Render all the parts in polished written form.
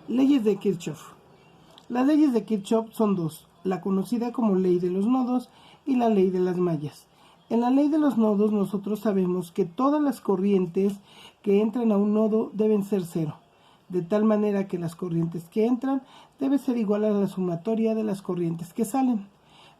Leyes de Kirchhoff. Las leyes de Kirchhoff son dos, la conocida como ley de los nodos y la ley de las mallas. En la ley de los nodos nosotros sabemos que todas las corrientes que entran a un nodo deben ser cero, de tal manera que las corrientes que entran deben ser igual a la sumatoria de las corrientes que salen.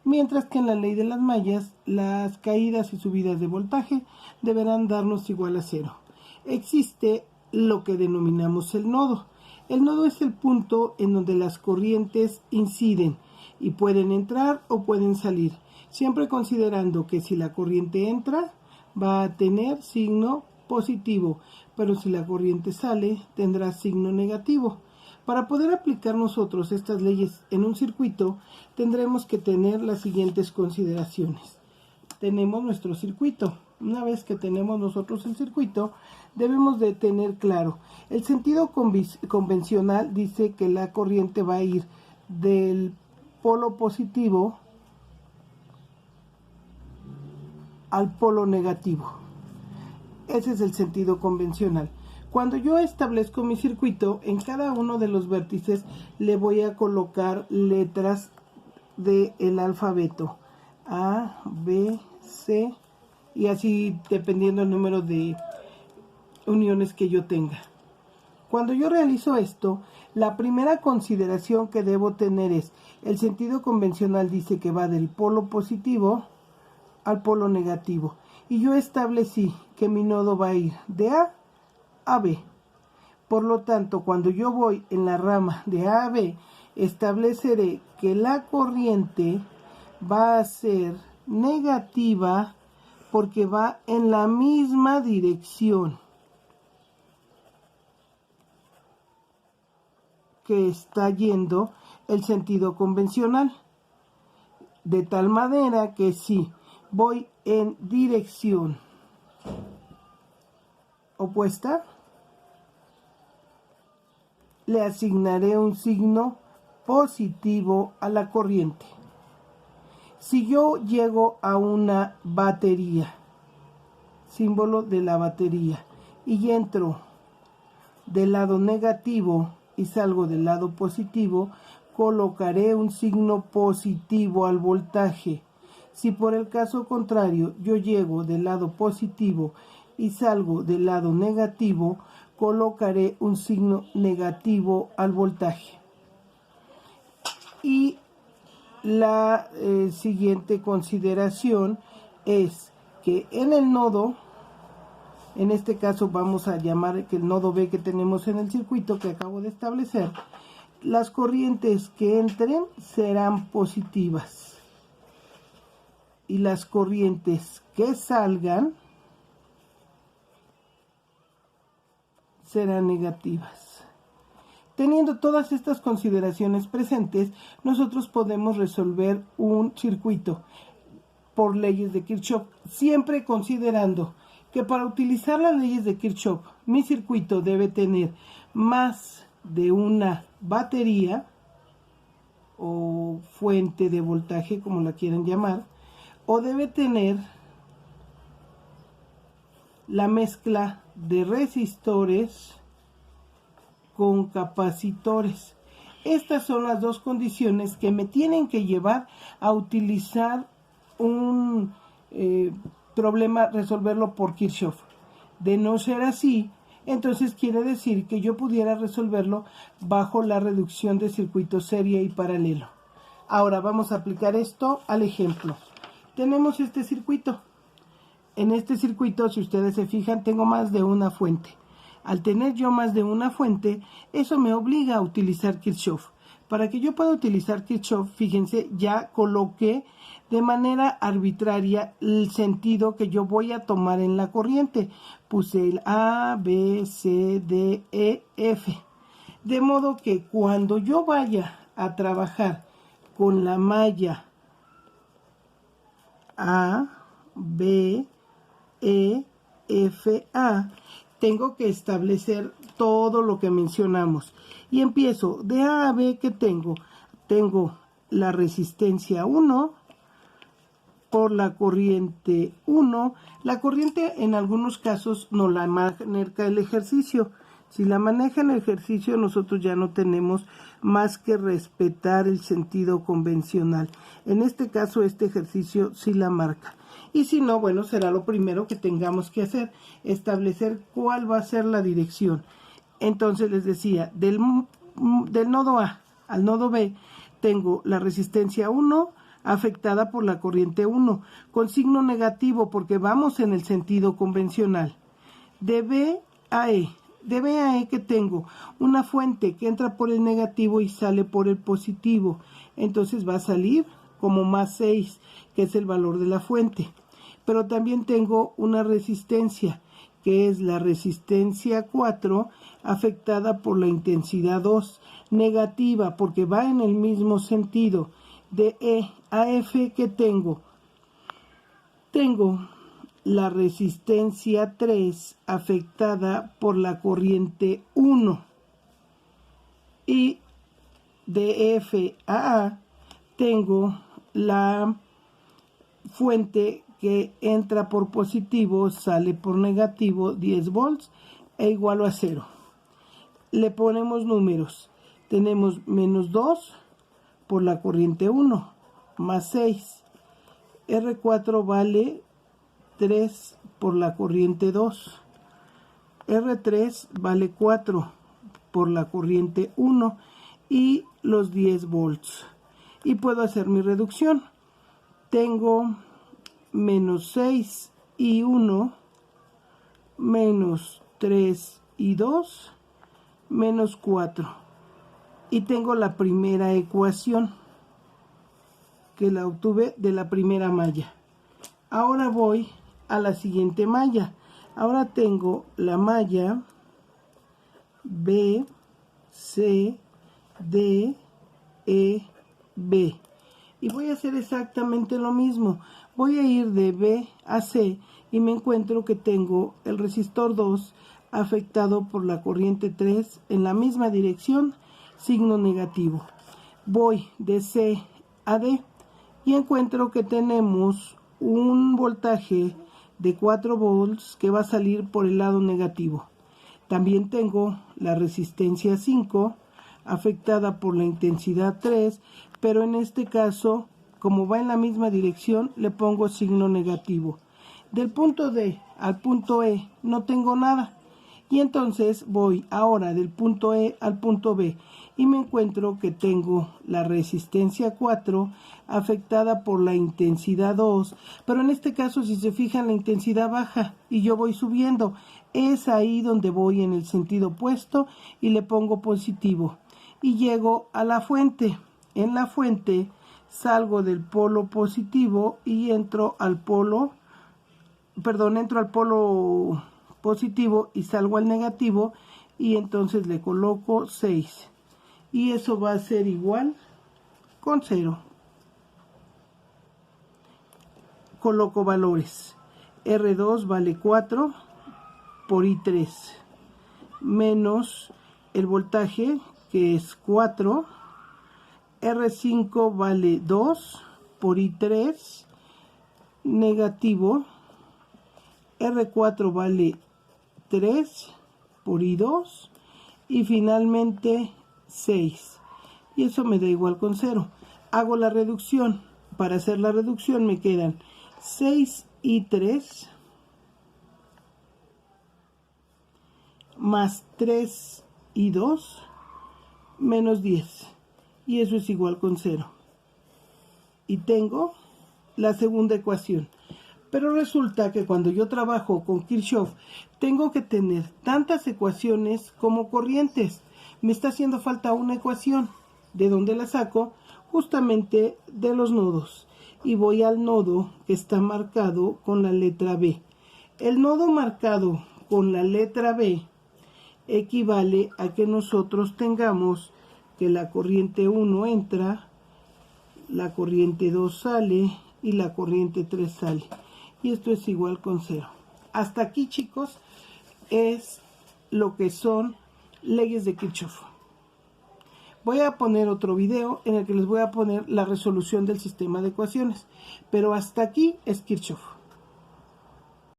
Mientras que en la ley de las mallas, las caídas y subidas de voltaje deberán darnos igual a cero. Existe lo que denominamos el nodo. El nodo es el punto en donde las corrientes inciden y pueden entrar o pueden salir, siempre considerando que si la corriente entra va a tener signo positivo, pero si la corriente sale tendrá signo negativo. Para poder aplicar nosotros estas leyes en un circuito, tendremos que tener las siguientes consideraciones. Tenemos nuestro circuito. Una vez que tenemos nosotros el circuito, debemos de tener claro, el sentido convencional dice que la corriente va a ir del polo positivo al polo negativo. Ese es el sentido convencional. Cuando yo establezco mi circuito, en cada uno de los vértices le voy a colocar letras del alfabeto A, B, C, y así dependiendo el número de uniones que yo tenga. Cuando yo realizo esto, la primera consideración que debo tener es, el sentido convencional dice que va del polo positivo al polo negativo, y yo establecí que mi nodo va a ir de A a B. Por lo tanto, cuando yo voy en la rama de A a B, estableceré que la corriente va a ser negativa porque va en la misma dirección que está yendo el sentido convencional, de tal manera que si voy en dirección opuesta, le asignaré un signo positivo a la corriente. Si yo llego a una batería, símbolo de la batería, y entro del lado negativo y salgo del lado positivo, colocaré un signo positivo al voltaje. Si por el caso contrario yo llego del lado positivo y salgo del lado negativo, colocaré un signo negativo al voltaje. Y la siguiente consideración es que en el nodo, en este caso vamos a llamar que el nodo B que tenemos en el circuito que acabo de establecer, las corrientes que entren serán positivas y las corrientes que salgan serán negativas. Teniendo todas estas consideraciones presentes, nosotros podemos resolver un circuito por leyes de Kirchhoff, siempre considerando que para utilizar las leyes de Kirchhoff, mi circuito debe tener más de una batería o fuente de voltaje, como la quieran llamar, o debe tener la mezcla de resistores con capacitores. Estas son las dos condiciones que me tienen que llevar a utilizar un problema, resolverlo por Kirchhoff. De no ser así, entonces quiere decir que yo pudiera resolverlo bajo la reducción de circuito serie y paralelo. Ahora vamos a aplicar esto al ejemplo. Tenemos este circuito. En este circuito, si ustedes se fijan, tengo más de una fuente. Al tener yo más de una fuente, eso me obliga a utilizar Kirchhoff. Para que yo pueda utilizar Kirchhoff, fíjense, ya coloqué de manera arbitraria el sentido que yo voy a tomar en la corriente. Puse el A, B, C, D, E, F. De modo que cuando yo vaya a trabajar con la malla A, B, E, F, A, tengo que establecer todo lo que mencionamos. Y empiezo de A a B. ¿Qué tengo? Tengo la resistencia 1 por la corriente 1. La corriente en algunos casos no la marca el ejercicio. Si la maneja en el ejercicio, nosotros ya no tenemos más que respetar el sentido convencional. En este caso, este ejercicio sí la marca. Y si no, bueno, será lo primero que tengamos que hacer, establecer cuál va a ser la dirección. Entonces les decía, del nodo A al nodo B, tengo la resistencia 1 afectada por la corriente 1, con signo negativo porque vamos en el sentido convencional. De B a E. De B a E que tengo una fuente que entra por el negativo y sale por el positivo. Entonces va a salir como más 6, que es el valor de la fuente. Pero también tengo una resistencia, que es la resistencia 4, afectada por la intensidad 2, negativa, porque va en el mismo sentido. De E a F que tengo la resistencia 3 afectada por la corriente 1. Y de F a A tengo la fuente que entra por positivo, sale por negativo, 10 volts, e igual a 0. Le ponemos números. Tenemos menos 2 por la corriente 1, más 6. R4 vale 3 por la corriente 2. R3 vale 4 por la corriente 1 y los 10 volts. Y puedo hacer mi reducción. Tengo menos 6 y 1, menos 3 y 2, menos 4. Y tengo la primera ecuación, que la obtuve de la primera malla. Ahora voy a la siguiente malla. Ahora tengo la malla B, C, D, E, B. Y voy a hacer exactamente lo mismo. Voy a ir de B a C y me encuentro que tengo el resistor 2 afectado por la corriente 3 en la misma dirección, signo negativo. Voy de C a D y encuentro que tenemos un voltaje de 4 volts que va a salir por el lado negativo. También tengo la resistencia 5 afectada por la intensidad 3, pero en este caso, como va en la misma dirección, le pongo signo negativo. Del punto D al punto E no tengo nada. Y entonces voy ahora del punto E al punto B y me encuentro que tengo la resistencia 4 afectada por la intensidad 2, pero en este caso, si se fijan, la intensidad baja y yo voy subiendo. Es ahí donde voy en el sentido opuesto y le pongo positivo. Y llego a la fuente. En la fuente salgo del polo positivo y entro al polo positivo y salgo al negativo, y entonces le coloco 6. Y eso va a ser igual con 0. Coloco valores. R2 vale 4 por I3 menos el voltaje, que es 4. R5 vale 2 por I3 negativo. R4 vale 3 por I2 y finalmente 6. Y eso me da igual con 0. Hago la reducción. Para hacer la reducción me quedan 6 I3 más 3 I2 menos 10. Y eso es igual con 0. Y tengo la segunda ecuación. Pero resulta que cuando yo trabajo con Kirchhoff, tengo que tener tantas ecuaciones como corrientes. Me está haciendo falta una ecuación. ¿De dónde la saco? Justamente de los nodos. Y voy al nodo que está marcado con la letra B. El nodo marcado con la letra B equivale a que nosotros tengamos que la corriente 1 entra, la corriente 2 sale y la corriente 3 sale. Y esto es igual con 0. Hasta aquí, chicos, es lo que son leyes de Kirchhoff. Voy a poner otro video en el que les voy a poner la resolución del sistema de ecuaciones, pero hasta aquí es Kirchhoff.